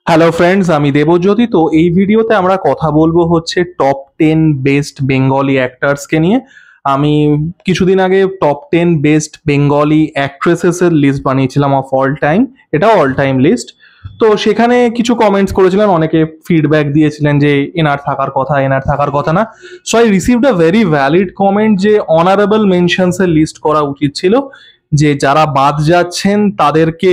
Hello friends, আমি দেবজ্যোতি। তো এই ভিডিওতে আমরা কথা বলবো হচ্ছে টপ 10 বেস্ট বেঙ্গলি অ্যাক্টার্সকে নিয়ে। আমি কিছুদিন আগে টপ 10 বেস্ট বেঙ্গলি অ্যাক্ট্রেসেস এর লিস্ট বানিয়েছিলাম অফ অল টাইম। এটাও অল টাইম লিস্ট। তো সেখানে কিছু কমেন্টস করেছিলেন, অনেকে ফিডব্যাক দিয়েছিলেন যে এনার থাকার কথা, এনার থাকার কথা না। So I received a very valid comment যে অনারেবল মেনশনস এর লিস্ট করা উচিত ছিল, যে যারা বাদ যাচ্ছেন তাদেরকে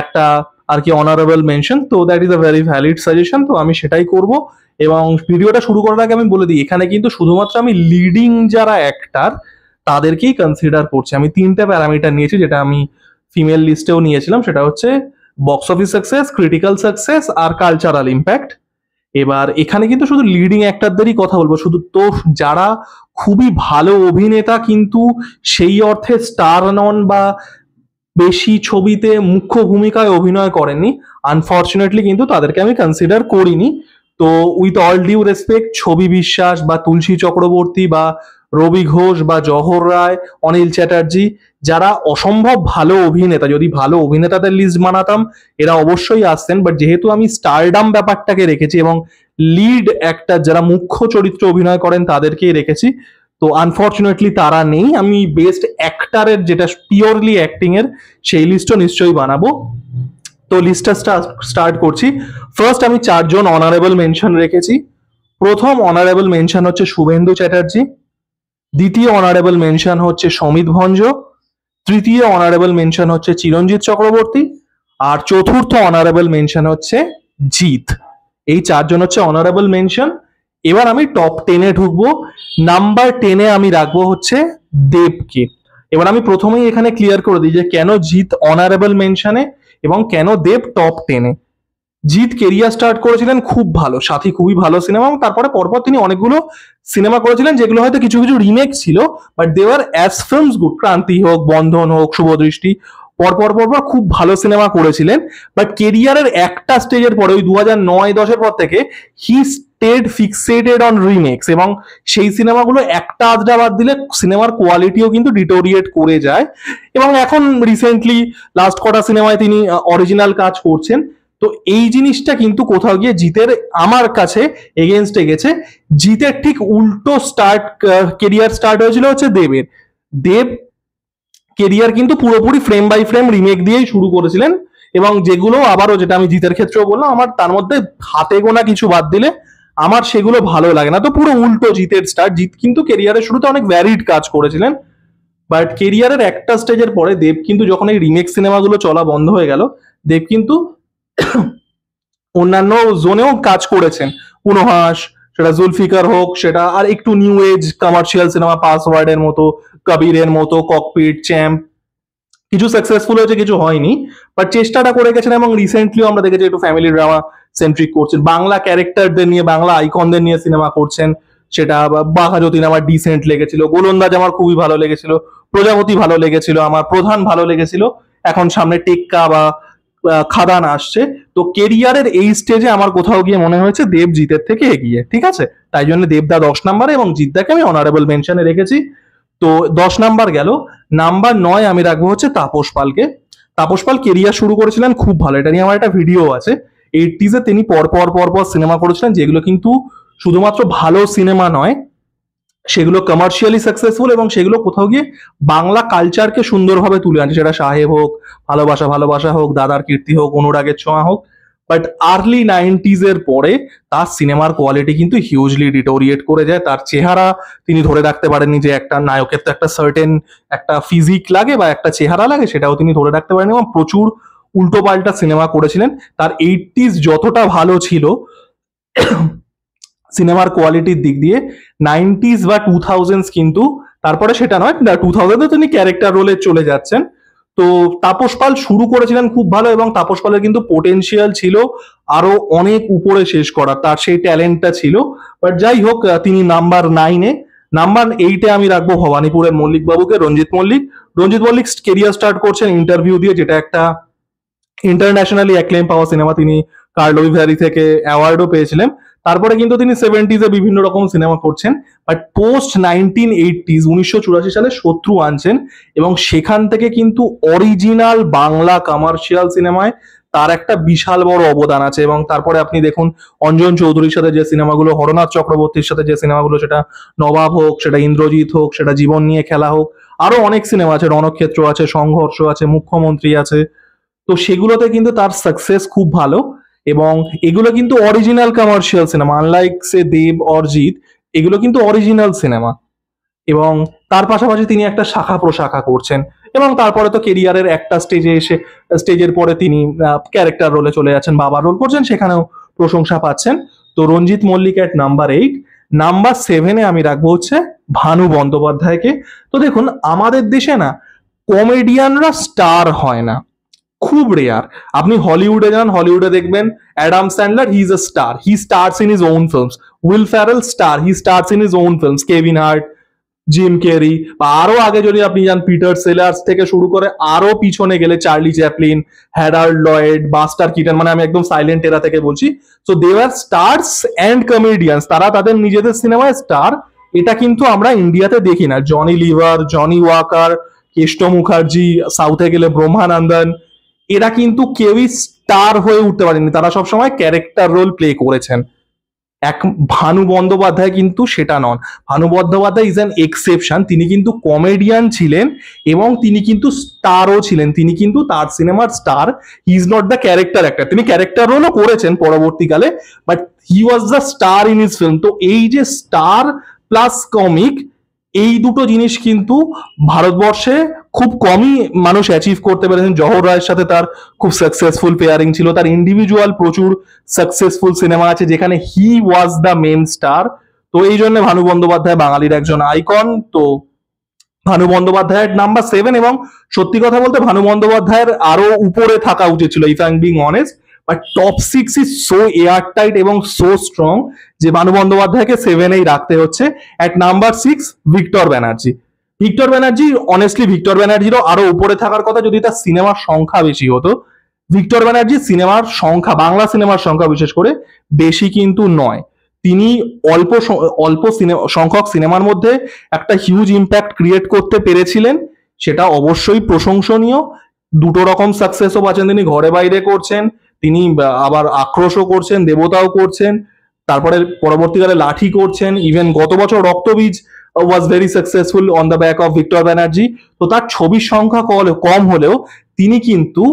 একটা আর কি অনারেবল মেনশন। তো that is a very valid suggestion, তো আমি সেটাই করব। এবং ভিডিওটা শুরু করার আগে আমি বলে দিই, এখানে কিন্তু শুধুমাত্র আমি লিডিং যারা অ্যাক্টার তাদেরকেই কনসিডার করছি। আমি 3টে প্যারামিটার নিয়েছি, যেটা আমি ফিমেল লিস্টেও নিয়েছিলাম। সেটা হচ্ছে box office success, critical success আর কালচারাল ইম্প্যাক্ট। এবার এখানে কিন্তু শুধু লিডিং অ্যাক্টরদেরই কথা বলবো, শুধু তো যারা খুবই ভালো অভিনেতা কিন্তু সেই অর্থে স্টার নন বা বেশি ছবিতে মুখ্য ভূমিকায় অভিনয় করেননি, আনফর্চুনেটলি কিন্তু তাদেরকে আমি কনসিডার করিনি। তো উইথ অল ডিউ রেসপেক্ট, ছবি বিশ্বাস বা তুলসী চক্রবর্তী বা রবি ঘোষ বা জহর রায়, অনিল চ্যাটার্জি, যারা অসম্ভব ভালো অভিনেতা, যদি ভালো অভিনেতাদের লিস্ট বানাতাম এরা অবশ্যই আসতেন। বাট যেহেতু আমি স্টারডাম ব্যাপারটাকে রেখেছি এবং লিড অ্যাক্টর যারা মুখ্য চরিত্রে অভিনয় করেন তাদেরকেই রেখেছি, তো আনফর্চুনেটলি তারা নেই। আমি বেস্ট অ্যাক্টারের, যেটা পিওরলি অ্যাক্টিং এর, সেই লিস্টও নিশ্চয়ই বানাবো। তো লিস্টটা স্টার্ট করছি। ফার্স্ট আমি 4জন অনারেবল মেনশন রেখেছি। প্রথম অনারেবল মেনশন হচ্ছে শুভেন্দু চ্যাটার্জি, দ্বিতীয় অনারেবল মেনশন হচ্ছে সমিত ভঞ্জ, তৃতীয় অনারেবল মেনশন হচ্ছে চিরঞ্জিত চক্রবর্তী, আর চতুর্থ অনারেবল মেনশন হচ্ছে জিৎ। এই 4জন হচ্ছে অনারেবল মেনশন। এবার আমি টপ 10-এ ঢুকবো। নাম্বার 10-এ আমি রাখবো হচ্ছে দেবকে। এবার আমি প্রথমেই এখানে ক্লিয়ার করে দিই যে কেন জিৎ অনারেবল মেনশনে এবং কেন দেব টপ 10-এ। জিৎ কেরিয়ার স্টার্ট করেছিলেন খুব ভালো, সাথী খুবই ভালো সিনেমা, এবং তারপরে পরপর তিনি অনেকগুলো সিনেমা করেছিলেন যেগুলো হয়তো কিছু কিছু রিমেক ছিল, but they are as films good. Kranti হোক, বন্ধন হোক, শুভদৃষ্টি, পরপর পরপর খুব ভালো সিনেমা করেছিলেন। বাট কেরিয়ারের একটা স্টেজের পরে, ওই 2009-10-এর পর থেকে হি স্টেড ফিক্সেটেড অন রিমেক্স, এবং সেই সিনেমাগুলো একটা আধটা বাদ দিলে সিনেমার কোয়ালিটিও কিন্তু ডিটোরিয়েট করে যায়। এবং এখন রিসেন্টলি লাস্ট কটা সিনেমায় তিনি অরিজিনাল কাজ করছেন। তো এই জিনিসটা কিন্তু কোথাও গিয়ে জিতের আমার কাছে এগেনস্টে গেছে। জিতের ঠিক উল্টো কেরিয়ার স্টার্ট হয়েছিল হচ্ছে দেবের। দেব কেরিয়ার কিন্তু পুরোপুরি ফ্রেম বাই ফ্রেম রিমেক দিয়েই শুরু করেছিলেন, এবং যেগুলো আবারও, যেটা আমি জিতের ক্ষেত্রেও বললাম, আমার তার মধ্যে হাতে গোনা কিছু বাদ দিলে আমার সেগুলো ভালো লাগে না। তো পুরো উল্টো জিতের স্টার্ট। জিত কিন্তু কেরিয়ারের শুরুতে অনেক ভ্যারিড কাজ করেছিলেন, বাট কেরিয়ারের একটা স্টেজের পরে দেব কিন্তু যখন এই রিমেক সিনেমাগুলো চলা বন্ধ হয়ে গেল, দেব কিন্তু অন্যান্য জোনেও কাজ করেছেন। পুনহাস, সেটা জুলফিকার হোক, সেটা আর একটু নিউ এজ কমার্শিয়াল সিনেমা, পাসওয়ার্ডের মতো, কবিরের মতো, ককপিট, চ্যাম্প, কিছু সাকসেসফুল হয়েছে, কিছু হয়নি, বাট চেষ্টাটা করে গেছেন। এবং রিসেন্টলিও আমরা দেখেছি একটু ফ্যামিলি ড্রামা সেন্ট্রিক করছেন, বাংলা ক্যারেক্টারদের নিয়ে, বাংলা আইকনদের নিয়ে সিনেমা করছেন। সেটা বাঘা যতীন আমার ডিসেন্ট লেগেছিল, গোলন্দাজ আমার খুবই ভালো লেগেছিল, প্রজাপতি ভালো লেগেছিল, আমার প্রধান ভালো লেগেছিল। এখন সামনে টেক্কা বা খাদান আসছে। তো কেরিয়ারের এই স্টেজে আমার কোথাও গিয়ে মনে হয়েছে দেব জিতের থেকে এগিয়ে, ঠিক আছে। তাই জন্য দেবদা 10 নম্বরে এবং জিতদাকে আমি অনারেবল মেনশনে রেখেছি। তো 10 নম্বর গেল। নাম্বার 9 আমি রাখবো হচ্ছে তাপস পালকে। তাপস পাল কেরিয়ার শুরু করেছিলেন খুব ভালো, এটা নিয়ে আমার একটা ভিডিও আছে। 80s তিনি পরপর সিনেমা করেছিলেন, যেগুলো কিন্তু শুধুমাত্র ভালো সিনেমা নয়, সেগুলো কমার্শিয়ালি সাকসেসফুল, এবং সেগুলো কোথাও গিয়ে বাংলা কালচারকে সুন্দরভাবে তুলে আনছে। সেটা সাহেব হোক, ভালোবাসা ভালোবাসা হোক, দাদার কীর্তি হোক, অনুরাগের ছোঁয়া হোক। বাট আর্লি 90s-এর পরে তার সিনেমার কোয়ালিটি কিন্তু হিউজলি ডিটোরিয়েট করে যায়। তার চেহারা তিনি ধরে রাখতে পারেননি, যে একটা নায়কের তো একটা সার্টেন একটা ফিজিক লাগে বা একটা চেহারা লাগে, সেটাও তিনি ধরে রাখতে পারেননি, এবং প্রচুর উল্টোপাল্টা সিনেমা করেছিলেন। তার 80s যতটা ভালো ছিল সিনেমার কোয়ালিটির দিক দিয়ে, 90s বা 2000s কিন্তু তারপরে সেটা নয়, 2000-এ তিনি ক্যারেক্টার রোলে চলে যাচ্ছেন। তো তাপস পাল শুরু করেছিলেন খুব ভালো, এবং তাপস পালের কিন্তু পোটেনশিয়াল ছিল আরো অনেক উপরে শেষ করার, তার সেই ট্যালেন্টটা ছিল। বাট যাই হোক, তিনি নাম্বার 9-এ। নাম্বার 8-এ আমি রাখবো ভবানীপুরের মল্লিক বাবুকে, রঞ্জিত মল্লিক। রঞ্জিত মল্লিক কেরিয়ার স্টার্ট করছেন ইন্টারভিউ দিয়ে, যেটা একটা ইন্টারন্যাশনালি অ্যাক্লেম পাওয়া সিনেমা। তিনি কার্লোই ভ্যারি থেকে অ্যাওয়ার্ডও পেয়েছিলেন। তারপরে কিন্তু তিনি 70s-এ বিভিন্ন রকম সিনেমা করছেন, বাট পোস্ট 1980s 1984 সালে শত্রু আনছেন, এবং সেখান থেকে কিন্তু অরিজিনাল বাংলা কমার্শিয়াল সিনেমায় তার একটা বিশাল বড় অবদান আছে। এবং তারপরে আপনি দেখুন অঞ্জন চৌধুরীর সাথে যে সিনেমাগুলো, হরনাথ চক্রবর্তীর সাথে যে সিনেমাগুলো, সেটা নবাব হোক, সেটা ইন্দ্রজিৎ হোক, সেটা জীবন নিয়ে খেলা হোক, আরো অনেক সিনেমা আছে, রণক্ষেত্র আছে, সংঘর্ষ আছে, মুখ্যমন্ত্রী আছে, তো সেগুলোতে কিন্তু তার সাকসেস খুব ভালো। এবং এগুলো কিন্তু অরিজিনাল কমার্শিয়াল সিনেমা, আনলাইক সে দেব অরিজিৎ, এগুলো কিন্তু অরিজিনাল সিনেমা। এবং তার পাশাপাশি তিনি একটা শাখা প্রশাখা করছেন। এবং তারপরে তো কেরিয়ারের একটা স্টেজে এসে, স্টেজের পরে তিনি ক্যারেক্টার রোলে চলে যাচ্ছেন, বাবার রোল করছেন, সেখানেও প্রশংসা পাচ্ছেন। তো রঞ্জিত মল্লিক এট নাম্বার 8। নাম্বার 7-এ আমি রাখবো হচ্ছে ভানু বন্দ্যোপাধ্যায়কে। তো দেখুন আমাদের দেশে না কমেডিয়ানরা স্টার হয় না, খুব রেয়ার। আপনি হলিউডে যান, হলিউডে দেখবেন Adam Sandler, he is a star, he stars in his own films. Will Ferrel star, he stars in his own films. Kevin Hart, gym carry, বা আরো আগে যদি আপনি যান পিটার সেলার্স থেকে শুরু করে আরো পিছনে গেলে Charlie Chaplin, Harold Lloyd, Buster Keaton, মানে আমি একদম সাইলেন্ট এরা থেকে বলছি। So they are stars and comedians, তারা তাদের নিজেদের সিনেমায় স্টার। এটা কিন্তু আমরা ইন্ডিয়াতে দেখি না। জনি লিভার, জনি ওয়াকার, কেষ্ট মুখার্জি, সাউথে গেলে ব্রহ্মানন্দন, এরা কিন্তু কেউই স্টার হয়ে উঠতে পারেনি, তারা সবসময় ক্যারেক্টার রোল প্লে করেছেন। এক ভানু বন্দ্যোপাধ্যায় কিন্তু সেটা নন। Bhanu Bandyopadhyay is an exception. তিনি কিন্তু কমেডিয়ান ছিলেন এবং তিনি কিন্তু স্টারও ছিলেন, তিনি কিন্তু তার সিনেমার star. He is not the character actor, তিনি ক্যারেক্টার রোলও করেছেন পরবর্তীকালে, but he was the star in his film. তো এই যে স্টার প্লাস কমিক, এই দুটো জিনিস কিন্তু ভারতবর্ষে খুব কমই মানুষ অ্যাচিভ করতে পেরেছেন। জহর রায়ের সাথে তার খুব সাকসেসফুল পেয়ারিং ছিল, তার ইন্ডিভিজুয়াল প্রচুর সাকসেসফুল সিনেমা আছে যেখানে হি ওয়াজ দ্য মেন স্টার। তো এই জন্য ভানু বন্দ্যোপাধ্যায় বাঙালির একজন আইকন। তো ভানু বন্দ্যোপাধ্যায়ের নাম্বার 7। এবং সত্যি কথা বলতে ভানু বন্দ্যোপাধ্যায়ের আরো উপরে থাকা উচিত ছিল, if I am being honest, but top 6 is so air tight এবং সো স্ট্রং যে ভানু বন্দ্যোপাধ্যায়কে 7-এই রাখতে হচ্ছে। At number 6 Victor Banerjee. Victor Banerjee, honestly Victor ব্যানার্জিরও আরো উপরে থাকার কথা যদি তার সিনেমার সংখ্যা বেশি হতো। ভিক্টর ব্যানার্জি সিনেমার সংখ্যা, বাংলা সিনেমার সংখ্যা বিশেষ করে, বেশি কিন্তু নয়। তিনি অল্প সংখ্যক সিনেমার মধ্যে একটা হিউজ ইম্প্যাক্ট ক্রিয়েট করতে পেরেছিলেন, সেটা অবশ্যই প্রশংসনীয়। দুটো রকম সাকসেসও পাচ্ছেন, তিনি ঘরে বাইরে করছেন, তিনি আবার আক্রোশও করছেন, দেবতাও করছেন, তারপরে পরবর্তীকালে লাঠি করছেন, ইভেন গত বছর রক্তবীজ was very successful on the back of Victor Banerjee. তো তার ছবির সংখ্যা কম হলেও তিনি কিন্তু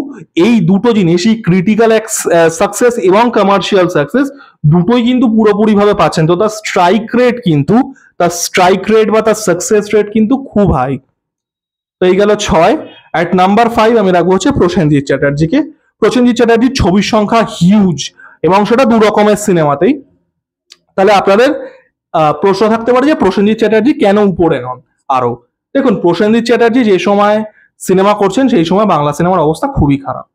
এই দুটো জিনিসই, ক্রিটিক্যাল সাকসেস এবং কমার্শিয়াল সাকসেস, দুটোই কিন্তু পুরোপুরি ভাবে পাচ্ছেন। তো তার স্ট্রাইক রেট বা তার সাকসেস রেট কিন্তু খুব হাই। তো এই গেল 6। অ্যাট নাম্বার 5 আমি রাখবো হচ্ছে প্রসেনজিৎ চ্যাটার্জিকে। প্রসেনজিৎ চ্যাটার্জির ছবির সংখ্যা হিউজ এবং সেটা দু রকমের সিনেমাতেই। তাহলে আপনাদের প্রশ্ন থাকতে পারে যে প্রসেনজিৎ চ্যাটার্জি কেন উপরে নন আরো। দেখুন প্রসেনজিৎ চ্যাটার্জি যে সময় সিনেমা করছেন সেই সময় বাংলা সিনেমার অবস্থা খুবই খারাপ,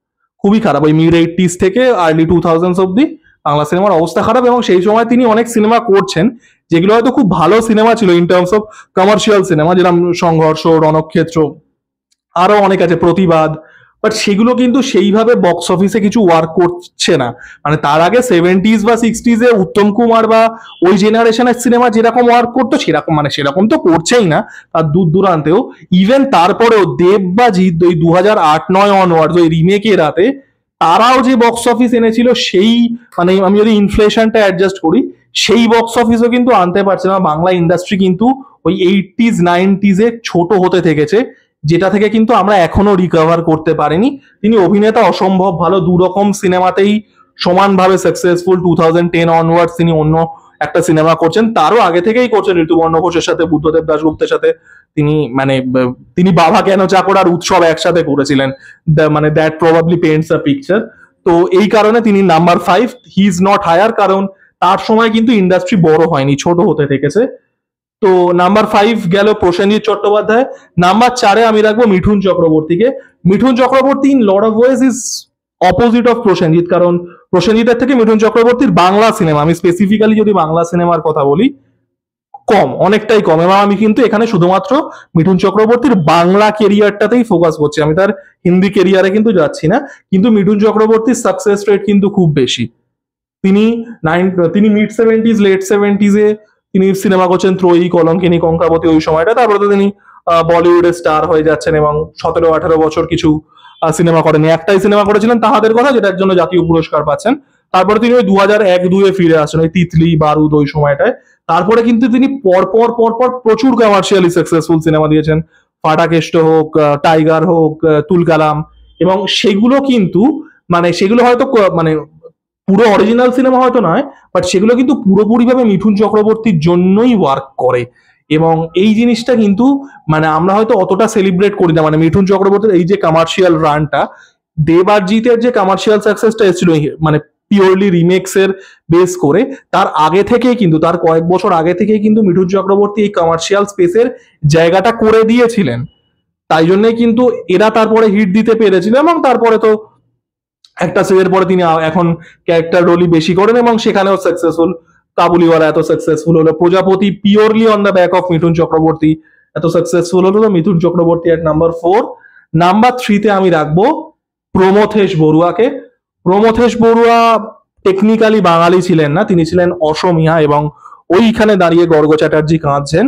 খুবই খারাপ। ওই মিড 80s থেকে আর্লি 2000s অব্দি বাংলা সিনেমার অবস্থা খারাপ। এবং সেই সময় তিনি অনেক সিনেমা করছেন যেগুলো হয়তো খুব ভালো সিনেমা ছিল in terms of commercial cinema, যেরকম সংঘর্ষ, রণক্ষেত্র, আরো অনেক আছে, প্রতিবাদ, বাট সেগুলো কিন্তু সেইভাবে বক্স অফিসে কিছু ওয়ার্ক করছে না। মানে তার আগে 70s বা 60s এ উত্তম কুমার বা ওই জেনারেশনের সিনেমা যেরকম ওয়ার্ক করতো সেরকম তো করছেই না, তার দূর দূরান্তেও। ইভেন তারপরেও দেব বা জিৎ ওই 2008-9 অনওয়ার্ডস ওই রিমেকের রাতে তারাও যে বক্স অফিস এনেছিল, সেই মানে আমি যদি ইনফ্লেশনটা অ্যাডজাস্ট করি, সেই বক্স অফিসও কিন্তু আনতে পারছে না। বাংলা ইন্ডাস্ট্রি কিন্তু ওই 80s 90s এ ছোট হতে থেকেছে, যেটা থেকে কিন্তু আমরা এখনো রিকভার করতে পারিনি। তিনি অভিনেতা অসম্ভব ভালো, দু রকম সিনেমাতেই সমানভাবে সাকসেসফুল। 2010 অনওয়ার্ডস তিনি অন্য একটা সিনেমা করছেন, তারও আগে থেকেই করছেন ঋতুপর্ণ ঘোষের সাথে, বুদ্ধদেব দাশগুপ্তের সাথে। তিনি বাবা কেন চাকর আর উৎসব একসাথে করেছিলেন, মানে that probably paints a picture. তো এই কারণে তিনি number 5, he is not higher, কারণ তার সময় কিন্তু ইন্ডাস্ট্রি বড় হয়নি, ছোট হতে থেকেছে। তো নাম্বার 5 গেল প্রসেনজিৎ চট্টোপাধ্যায়। নাম্বার 4-এ আমি রাখবো মিঠুন চক্রবর্তীকে। Mithun Chakraborty in lot of ways is opposite of Prosenjit, কারণ প্রসেনজিতের থেকে মিঠুন চক্রবর্তীর বাংলা সিনেমা, আমি স্পেসিফিক্যালি যদি বাংলা সিনেমার কথা বলি, কম, অনেকটাই কম। এবং আমি কিন্তু এখানে শুধুমাত্র মিঠুন চক্রবর্তীর বাংলা কেরিয়ারটাতেই ফোকাস করছি, আমি তার হিন্দি কেরিয়ারে কিন্তু যাচ্ছি না। কিন্তু মিঠুন চক্রবর্তীর সাকসেস রেট কিন্তু খুব বেশি। তিনি মিড 70s লেট 70s এ তিনি সিনেমা করছেন ত্রয়ী, কলঙ্কিনী, কঙ্কাবতী ওই সময়টা। তারপরে তো তিনি বলিউডে স্টার হয়ে যাচ্ছেন এবং 17-18 বছর কিছু সিনেমা করেনি, একটাই সিনেমা করেছিলেন তাহাদের কথা, যেটার জন্য জাতীয় পুরস্কার পাচ্ছেন। তারপরে তিনি ওই 2001-2-এ ফিরে আসেন, ওই তিতলি বারুদ ওই সময়টায়। তারপরে কিন্তু তিনি পরপর পরপর প্রচুর কমার্শিয়ালি সাকসেসফুল সিনেমা দিয়েছেন, ফাটাকেষ্ট হোক, টাইগার হোক, তুলকালাম, এবং সেগুলো কিন্তু মানে সেগুলো হয়তো মানে পুরো অরিজিনাল সিনেমা হয়তো নয়, বাট সেগুলো কিন্তু পুরোপুরিভাবে মিঠুন চক্রবর্তীর জন্যই ওয়ার্ক করে। এবং এই জিনিসটা কিন্তু মানে আমরা হয়তো অতটা সেলিব্রেট করি না, মানে মিঠুন চক্রবর্তীর এই যে কমার্শিয়াল রানটা, দেব আর জিতের যে কমার্শিয়াল সাকসেসটা এসেছিল মানে পিওরলি রিমেক্স এর বেস করে, তার আগে থেকেই কিন্তু, তার কয়েক বছর আগে থেকেই কিন্তু মিঠুন চক্রবর্তী এই কমার্শিয়াল স্পেসের জায়গাটা করে দিয়েছিলেন। তাই জন্যই কিন্তু এরা তারপরে হিট দিতে পেরেছিল, এবং তারপরে তো একটা স্টেজের পরে তিনি এখন ক্যারেক্টার রোলই বেশি করেন এবং সেখানেও সাকসেসফুল। কাবুলিওয়ালা এত সাকসেসফুল হলো, Prajapati purely on the back of Mithun Chakraborty এত সাকসেসফুল হলো, তো Mithun Chakraborty at number 4। Number 3-তে আমি রাখবো প্রমথেশ বড়ুয়াকে। প্রমথেশ বড়ুয়া টেকনিক্যালি বাঙালি ছিলেন না, তিনি ছিলেন অসমিয়া, এবং ওইখানে দাঁড়িয়ে গর্গ চ্যাটার্জি কাঁদছেন।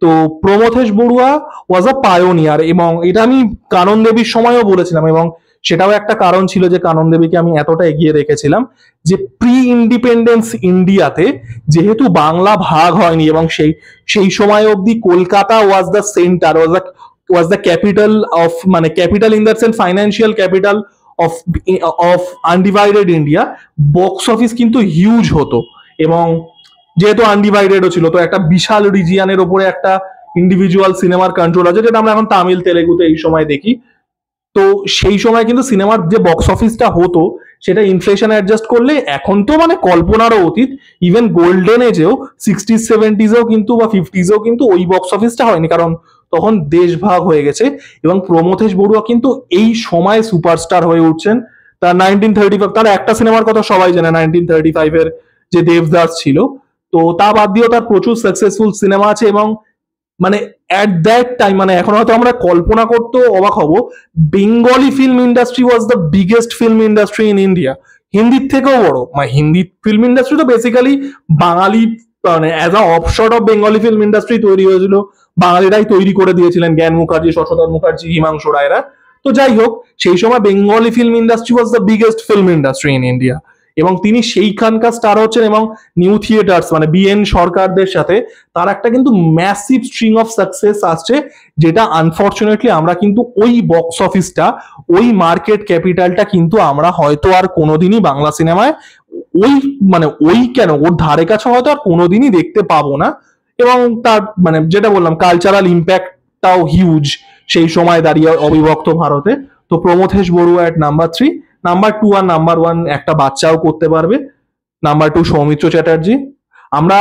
তো প্রমথেশ বড়ুয়া ওয়াজ আ পায়োনিয়ার, এবং এটা আমি কানন দেবীর সময়ও বলেছিলাম, এবং সেটাও একটা কারণ ছিল যে কানন দেবীকে আমি এতটা এগিয়ে রেখেছিলাম, যে প্রি ইন্ডিপেন্ডেন্স ইন্ডিয়াতে যেহেতু বাংলা ভাগ হয়নি, এবং সেই সময় অবধি Kolkata was the centre, was the capital of, মানে capital in that sense financial capital of of undivided India. Box office কিন্তু হিউজ হতো, এবং যেহেতু আনডিভাইডেডও ছিল, তো একটা বিশাল রিজিয়ানের ওপরে একটা ইন্ডিভিজুয়াল সিনেমার কন্ট্রোল আছে, যেটা আমরা এখন তামিল তেলেগুতে এই সময় দেখি। তো সেই সময় কিন্তু সিনেমার যে বক্স অফিসটা হতো সেটা ইনফ্লেশন অ্যাডজাস্ট করলে এখন তো মানে কল্পনারও অতীত, ইভেন গোল্ডেন এজেও 60s-70s-এও কিন্তু বা 50s-এও কিন্তু ওই বক্স অফিসটা হয়নি, কারণ তখন দেশ ভাগ হয়ে গেছে। এবং প্রমথেশ বড়ুয়া কিন্তু এই সময় সুপারস্টার হয়ে উঠছেন। তার 1935, তার একটা সিনেমার কথা সবাই জানে, 1935-এর যে দেবদাস ছিল। তো তা বাদ দিয়েও তার প্রচুর সাকসেসফুল সিনেমা আছে, এবং মানে অ্যাট দ্যাট টাইম, মানে এখন হয়তো আমরা কল্পনা করতেও অবাক হব, Bengali film industry was the biggest film industry in India. হিন্দির থেকেও বড়, মানে হিন্দি ফিল্ম ইন্ডাস্ট্রি তো বেসিক্যালি বাঙালি, মানে as a offshoot of Bengali film industry তৈরি হয়েছিল, বাঙালিরাই তৈরি করে দিয়েছিলেন, জ্ঞান মুখার্জি, শশধর মুখার্জি, হিমাংশু রায়রা। তো যাই হোক, সেই সময় Bengali film industry was the biggest film industry in India, এবং তিনি সেইখানকার স্টার হচ্ছেন। এবং নিউ থিয়েটার্স মানে বিএন সরকারদের সাথে তার একটা কিন্তু ম্যাসিভ স্ট্রিং অফ সাকসেস আসছে, যেটা আনফর্চুনেটলি আমরা কিন্তু ওই বক্স অফিসটা, ওই মার্কেট ক্যাপিটালটা কিন্তু আমরা হয়তো আর কোনোদিনই বাংলা সিনেমায় ওই মানে ওই কেন ওর ধারে কাছে হয়তো আর কোনোদিনই দেখতে পাবো না। এবং তার মানে যেটা বললাম, কালচারাল ইম্প্যাক্টটাও হিউজ সেই সময় দাঁড়িয়ে অবিভক্ত ভারতে। তো Pramathesh Barua at number 3। Number 2 আর নাম্বার 1 একটা বাচ্চাও করতে পারবে। নাম্বার 2 সৌমিত্র চ্যাটার্জি। আমরা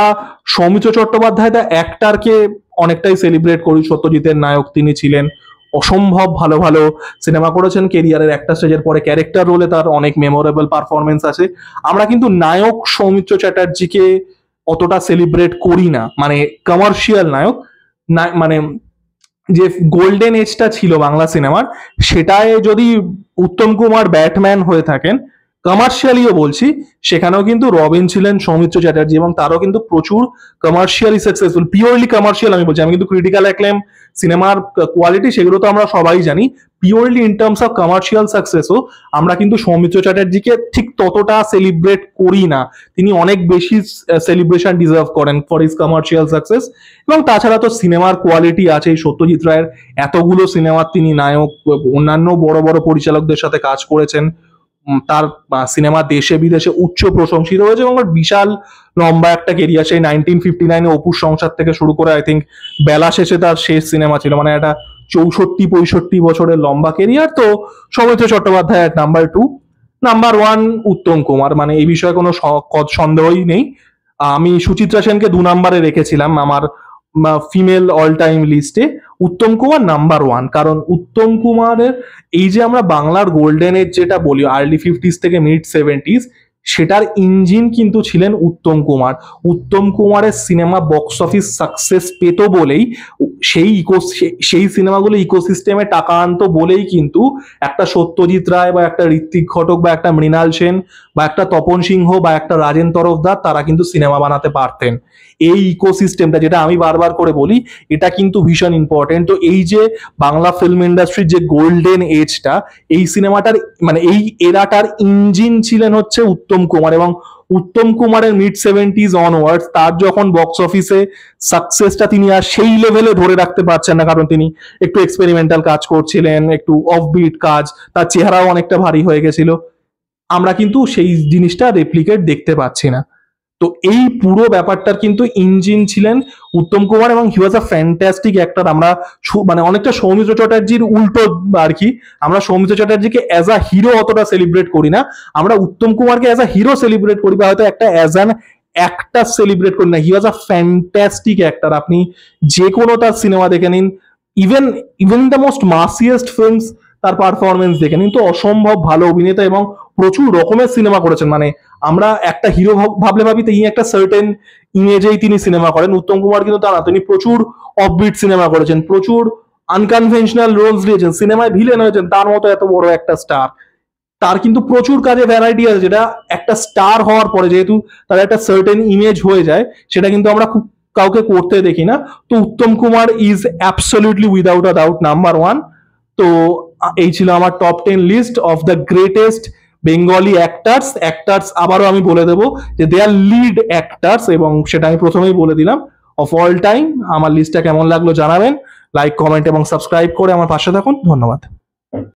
সৌমিত্র চট্টোপাধ্যায় দা অ্যাক্টারকে অনেকটাই সেলিব্রেট করি, সত্যজিতের নায়ক তিনি ছিলেন, অসম্ভব ভালো ভালো সিনেমা করেছেন, কেরিয়ারের একটা স্টেজের পরে ক্যারেক্টার রোলে তার অনেক মেমোরেবল পারফরমেন্স আছে। আমরা কিন্তু নায়ক সৌমিত্র চ্যাটার্জিকে অতটা সেলিব্রেট করি না, মানে কমার্শিয়াল নায়ক না, মানে যে গোল্ডেন এজটা ছিল বাংলা সিনেমার, সেটায় যদি উত্তম কুমার ব্যাটম্যান হয়ে থাকেন, কমার্শিয়ালিও বলছি, সেখানেও কিন্তু রবিন ছিলেন সৌমিত্র চ্যাটার্জি, এবং তারও কিন্তু প্রচুর কমার্শিয়ালি সাকসেসফুল, পিওরলি কমার্শিয়াল আমি বলছি, আমি কিন্তু ক্রিটিক্যাল অ্যাক্লেম সিনেমার কোয়ালিটি সেগুলো তো আমরা সবাই জানি, purely in terms of commercial সাকসেসও আমরা কিন্তু সৌমিত্র চ্যাটার্জিকে ঠিক ততটা সেলিব্রেট করি না। তিনি অনেক বেশি সেলিব্রেশন ডিজার্ভ করেন ফর হিজ কমার্শিয়াল সাকসেস। এবং তাছাড়া তো সিনেমার কোয়ালিটি আছে, সত্যজিৎ রায়ের এতগুলো সিনেমার তিনি নায়ক, অন্যান্য বড় বড় পরিচালকদের সাথে কাজ করেছেন, তার সিনেমা দেশে বিদেশে উচ্চ প্রশংসিত হয়েছে, এবং বিশাল লম্বা একটা কেরিয়ার, সেই 1959-এ অপুর সংসার থেকে শুরু করে আই থিঙ্ক বেলা শেষে তার শেষ সিনেমা ছিল, মানে একটা 64-65 বছরের লম্বা কেরিয়ার। তো সৌমিত্র চট্টোপাধ্যায় নাম্বার 2। নাম্বার 1 উত্তম কুমার, মানে এই বিষয়ে কোনো সন্দেহই নেই। আমি সুচিত্রা সেনকে 2 নম্বরে রেখেছিলাম আমার ফিমেল অল টাইম লিস্টে, উত্তম কুমার নাম্বার 1, কারণ উত্তম কুমারের এই যে আমরা বাংলার গোল্ডেন এজ যেটা বলি, আর্লি 50s থেকে মিড 70s, সেটার ইঞ্জিন কিন্তু ছিলেন উত্তম কুমার। উত্তম কুমারের সিনেমা বক্স অফিস সাকসেস পেত বলেই, সেই সিনেমাগুলো ইকোসিস্টেমে টাকা আনতো বলেই কিন্তু একটা সত্যজিৎ রায় বা একটা ঋত্বিক ঘটক বা একটা মৃণাল সেন বা একটা তপন সিংহ বা একটা রাজেন তরফদার তারা কিন্তু সিনেমা বানাতে পারতেন। এই ইকোসিস্টেমটা, যেটা আমি বারবার করে বলি, এটা কিন্তু ভীষণ ইম্পর্টেন্ট। তো এই যে বাংলা ফিল্ম ইন্ডাস্ট্রির যে গোল্ডেন এজটা, এই সিনেমাটার মানে এই এরাটার ইঞ্জিন ছিলেন হচ্ছে উত্তম কুমার। এবং উত্তম কুমারের মিড-70s অনওয়ার্ডস তার যখন বক্স অফিসে সাকসেসটা তিনি আর সেই লেভেলে ধরে রাখতে পারছেন না, কারণ তিনি একটু এক্সপেরিমেন্টাল কাজ করছিলেন, একটু অফবিট কাজ, তার চেহারাও অনেকটা ভারী হয়ে গেছিল, আমরা কিন্তু সেই জিনিসটা রেপ্লিকেট দেখতে পাচ্ছি না। তো এই পুরো ব্যাপারটার কিন্তু ইঞ্জিন ছিলেন উত্তম কুমার, এবং হি ওয়াজ আ ফ্যান্টাস্টিক অ্যাক্টর। আমরা মানে অনেকটা সৌমিত্র চ্যাটার্জির উল্টো আর কি, আমরা সৌমিত্র চ্যাটার্জিকে অ্যাজ আ হিরো অতটা সেলিব্রেট করি না, আমরা উত্তম কুমারকে অ্যাজ আ হিরো সেলিব্রেট করি, বা হয়তো একটা অ্যাজ অ্যান অ্যাক্টর সেলিব্রেট করি না। He was a fantastic actor. আপনি যে কোনো তার সিনেমা দেখে নিন, even even the most massiest films তার পারফরমেন্স দেখে নিন, তো অসম্ভব ভালো অভিনেতা এবং প্রচুর রকমের সিনেমা করেছেন। মানে আমরা একটা হিরো ভাবলে ভাবি তিনি একটা সার্টেন ইমেজেই তিনি সিনেমা করেন, উত্তম কুমার কিন্তু তা না, তিনি প্রচুর অফবিট সিনেমা করেছেন, প্রচুর আনকনভেনশনাল রোলস দিয়েছেন, সিনেমায় ভিলেন হয়েছেন, তার মতো এত বড় একটা স্টার। তার কিন্তু প্রচুর কাজে ভ্যারাইটি আছে, যেটা একটা স্টার হওয়ার পরে যেহেতু তার একটা সার্টেন ইমেজ হয়ে যায়, সেটা কিন্তু আমরা খুব কাউকে করতে দেখি না। তো Uttam Kumar is absolutely without a doubt number one. তো এই ছিল আমার top 10 list of the greatest Bengali actors. আবারও আমি বলে দেবো যে দে আর লিড অ্যাক্টার্স, এবং সেটা আমি প্রথমেই বলে দিলাম, অফ অল টাইম। আমার লিস্টটা কেমন লাগলো জানাবেন, লাইক, কমেন্ট এবং সাবস্ক্রাইব করে আমার পাশে থাকুন। ধন্যবাদ।